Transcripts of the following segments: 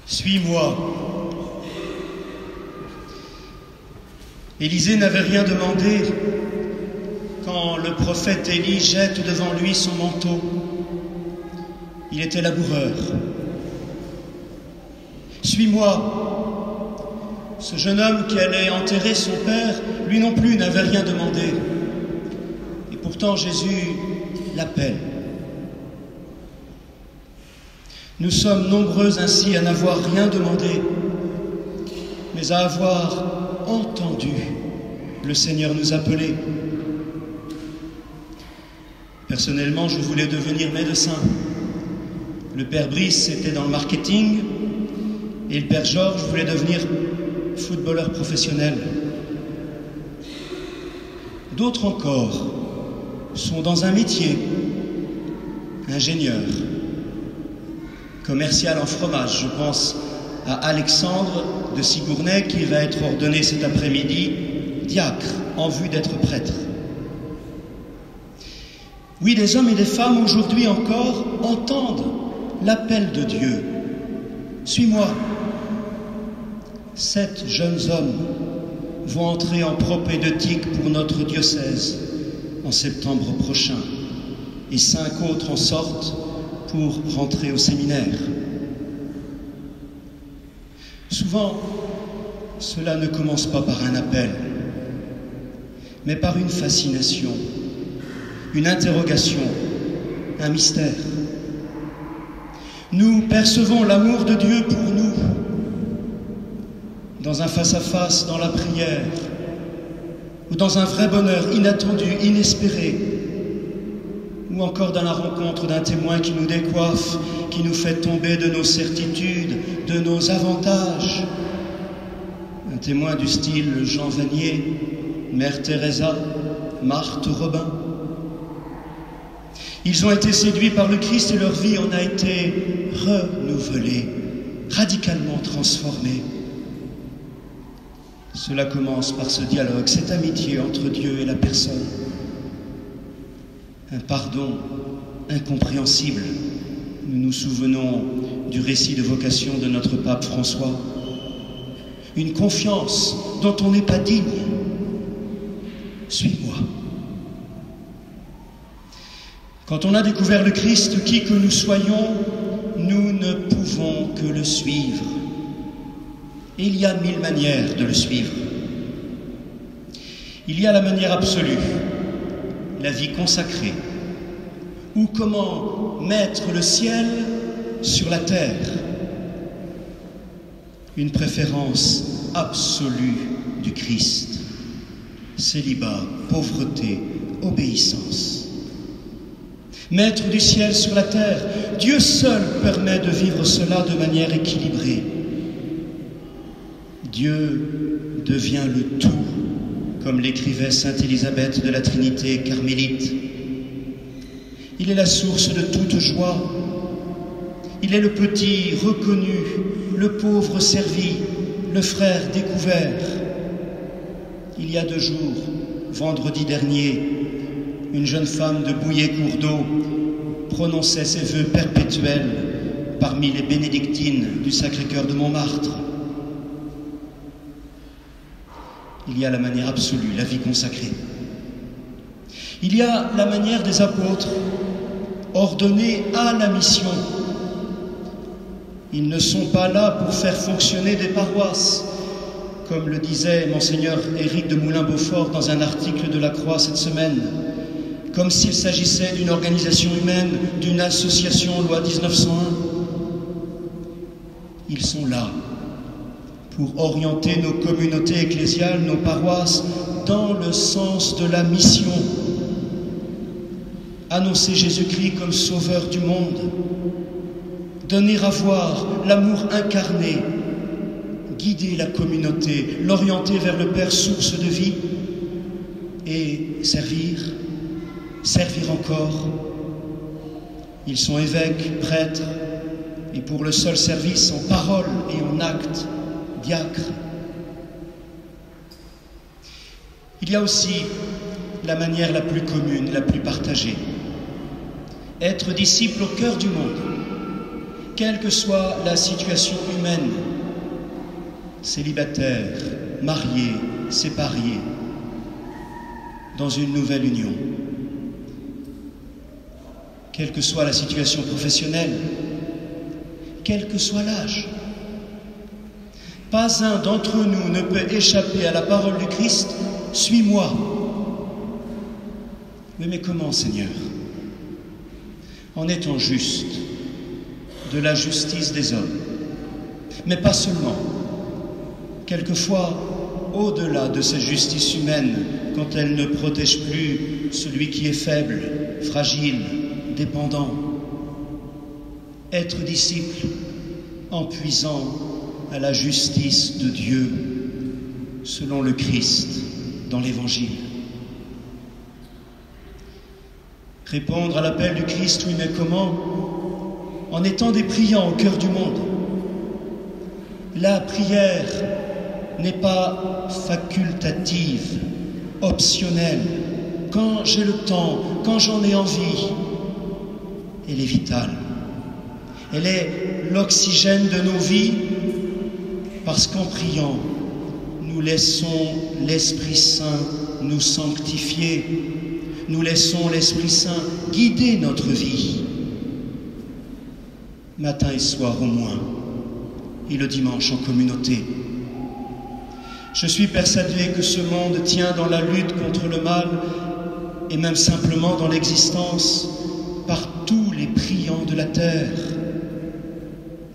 Suis-moi. Élisée n'avait rien demandé quand le prophète Élie jette devant lui son manteau. Il était laboureur. Suis-moi. Ce jeune homme qui allait enterrer son père, lui non plus n'avait rien demandé. Et pourtant Jésus l'appelle. Nous sommes nombreux ainsi à n'avoir rien demandé, mais à avoir entendu le Seigneur nous appeler. Personnellement, je voulais devenir médecin. Le père Brice était dans le marketing et le père Georges voulait devenir footballeur professionnel. D'autres encore sont dans un métier, ingénieur, commercial en fromage. Je pense à Alexandre de Sigournay qui va être ordonné cet après-midi diacre en vue d'être prêtre. Oui, des hommes et des femmes aujourd'hui encore entendent l'appel de Dieu. Suis-moi. 7 jeunes hommes vont entrer en propédeutique pour notre diocèse en septembre prochain et 5 autres en sortent pour rentrer au séminaire. Souvent, cela ne commence pas par un appel, mais par une fascination, une interrogation, un mystère. Nous percevons l'amour de Dieu pour nous dans un face-à-face, dans la prière, ou dans un vrai bonheur inattendu, inespéré, ou encore dans la rencontre d'un témoin qui nous décoiffe, qui nous fait tomber de nos certitudes, de nos avantages. Un témoin du style Jean Vanier, Mère Teresa, Marthe Robin. Ils ont été séduits par le Christ et leur vie en a été renouvelée, radicalement transformée. Cela commence par ce dialogue, cette amitié entre Dieu et la personne. Un pardon incompréhensible. Nous nous souvenons du récit de vocation de notre pape François. Une confiance dont on n'est pas digne. Suis-moi. Quand on a découvert le Christ, qui que nous soyons, nous ne pouvons que le suivre. Et il y a 1000 manières de le suivre. Il y a la manière absolue, la vie consacrée, ou comment mettre le ciel sur la terre. Une préférence absolue du Christ. Célibat, pauvreté, obéissance. Mettre du ciel sur la terre, Dieu seul permet de vivre cela de manière équilibrée. Dieu devient le tout, comme l'écrivait sainte Élisabeth de la Trinité carmélite. Il est la source de toute joie. Il est le petit reconnu, le pauvre servi, le frère découvert. Il y a 2 jours, vendredi dernier, une jeune femme de Bouillé-Cours-d'Eau prononçait ses vœux perpétuels parmi les bénédictines du Sacré-Cœur de Montmartre. Il y a la manière absolue, la vie consacrée. Il y a la manière des apôtres, ordonnés à la mission. Ils ne sont pas là pour faire fonctionner des paroisses, comme le disait Monseigneur Éric de Moulin-Beaufort dans un article de la Croix cette semaine, comme s'il s'agissait d'une organisation humaine, d'une association loi 1901. Ils sont là pour orienter nos communautés ecclésiales, nos paroisses, dans le sens de la mission. Annoncer Jésus-Christ comme sauveur du monde, donner à voir l'amour incarné, guider la communauté, l'orienter vers le Père, source de vie, et servir encore. Ils sont évêques, prêtres, et pour le seul service en parole et en acte, diacres. Il y a aussi la manière la plus commune, la plus partagée. Être disciple au cœur du monde, quelle que soit la situation humaine, célibataire, marié, séparé, dans une nouvelle union, quelle que soit la situation professionnelle, quel que soit l'âge. Pas un d'entre nous ne peut échapper à la parole du Christ, « Suis-moi ». Oui, mais comment, Seigneur? En étant juste, de la justice des hommes, mais pas seulement. Quelquefois, au-delà de cette justice humaine, quand elle ne protège plus celui qui est faible, fragile, dépendant. Être disciple en puisant à la justice de Dieu, selon le Christ, dans l'Évangile. Répondre à l'appel du Christ, oui, mais comment? En étant des priants au cœur du monde. La prière n'est pas facultative, optionnelle. Quand j'ai le temps, quand j'en ai envie, elle est vitale. Elle est l'oxygène de nos vies, parce qu'en priant, nous laissons l'Esprit Saint nous sanctifier. Nous laissons l'Esprit Saint guider notre vie, matin et soir au moins, et le dimanche en communauté. Je suis persuadé que ce monde tient dans la lutte contre le mal, et même simplement dans l'existence, par tous les priants de la terre,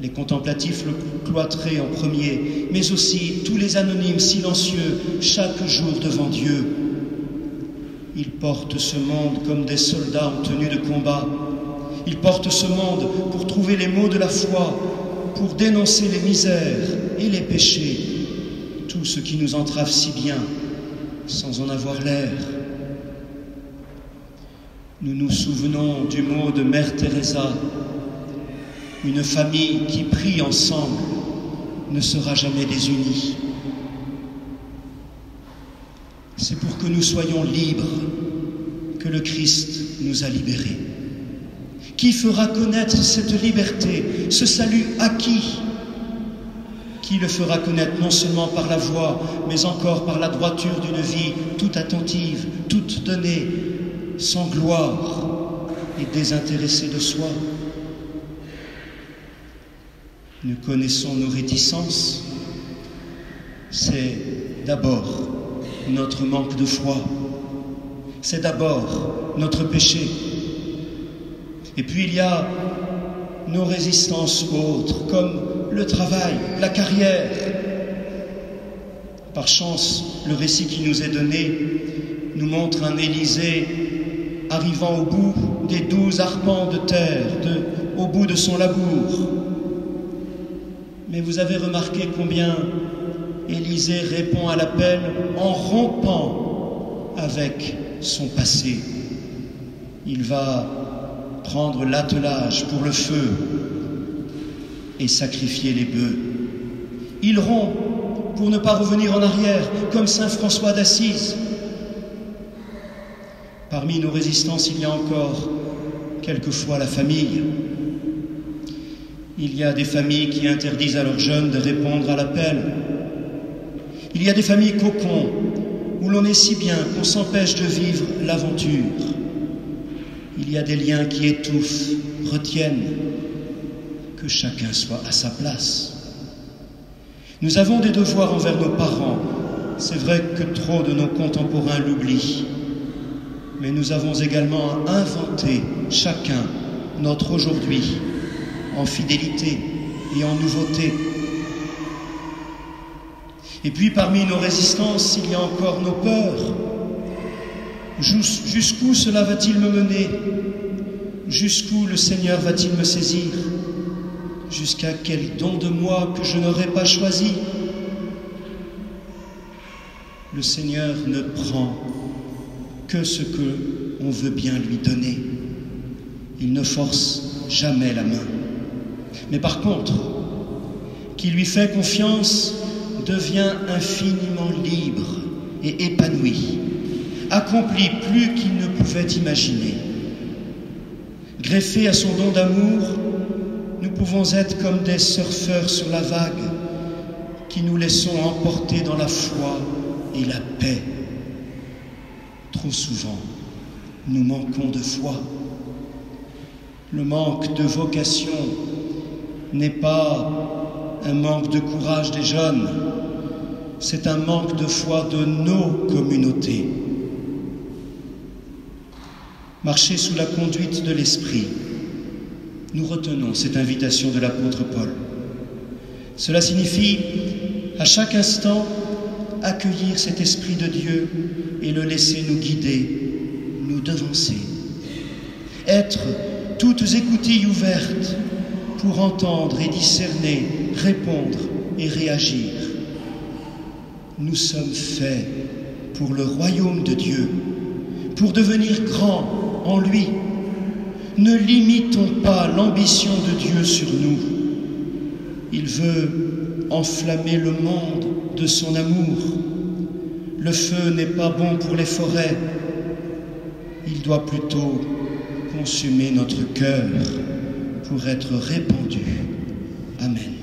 les contemplatifs le cloîtrés en premier, mais aussi tous les anonymes silencieux, chaque jour devant Dieu. Ils portent ce monde comme des soldats en tenue de combat. Ils portent ce monde pour trouver les mots de la foi, pour dénoncer les misères et les péchés, tout ce qui nous entrave si bien, sans en avoir l'air. Nous nous souvenons du mot de Mère Teresa: une famille qui prie ensemble ne sera jamais désunie. C'est pour que nous soyons libres que le Christ nous a libérés. Qui fera connaître cette liberté, ce salut acquis? Qui le fera connaître non seulement par la voix, mais encore par la droiture d'une vie toute attentive, toute donnée, sans gloire et désintéressée de soi? Nous connaissons nos réticences. C'est d'abord notre manque de foi. C'est d'abord notre péché. Et puis il y a nos résistances autres, comme le travail, la carrière. Par chance, le récit qui nous est donné nous montre un Élysée arrivant au bout des 12 arpents de terre, au bout de son labour. Mais vous avez remarqué combien Élysée répond à l'appel en rompant avec son passé. Il va prendre l'attelage pour le feu et sacrifier les bœufs. Il rompt pour ne pas revenir en arrière, comme saint François d'Assise. Parmi nos résistances, il y a encore quelquefois la famille. Il y a des familles qui interdisent à leurs jeunes de répondre à l'appel. Il y a des familles cocons où l'on est si bien qu'on s'empêche de vivre l'aventure. Il y a des liens qui étouffent, retiennent, que chacun soit à sa place. Nous avons des devoirs envers nos parents. C'est vrai que trop de nos contemporains l'oublient. Mais nous avons également à inventer chacun notre aujourd'hui, en fidélité et en nouveauté. Et puis parmi nos résistances, il y a encore nos peurs. Jusqu'où cela va-t-il me mener? Jusqu'où le Seigneur va-t-il me saisir? Jusqu'à quel don de moi que je n'aurais pas choisi? Le Seigneur ne prend que ce que on veut bien lui donner. Il ne force jamais la main. Mais par contre, qui lui fait confiance devient infiniment libre et épanoui, accomplit plus qu'il ne pouvait imaginer. Greffé à son don d'amour, nous pouvons être comme des surfeurs sur la vague qui nous laissons emporter dans la foi et la paix. Trop souvent, nous manquons de foi. Le manque de vocation n'est pas un manque de courage des jeunes, c'est un manque de foi de nos communautés. Marcher sous la conduite de l'Esprit, nous retenons cette invitation de l'apôtre Paul. Cela signifie à chaque instant accueillir cet Esprit de Dieu et le laisser nous guider, nous devancer. Être toutes écoutilles ouvertes pour entendre et discerner, répondre et réagir. Nous sommes faits pour le royaume de Dieu, pour devenir grands en lui. Ne limitons pas l'ambition de Dieu sur nous. Il veut enflammer le monde de son amour. Le feu n'est pas bon pour les forêts. Il doit plutôt consumer notre cœur pour être répandu. Amen.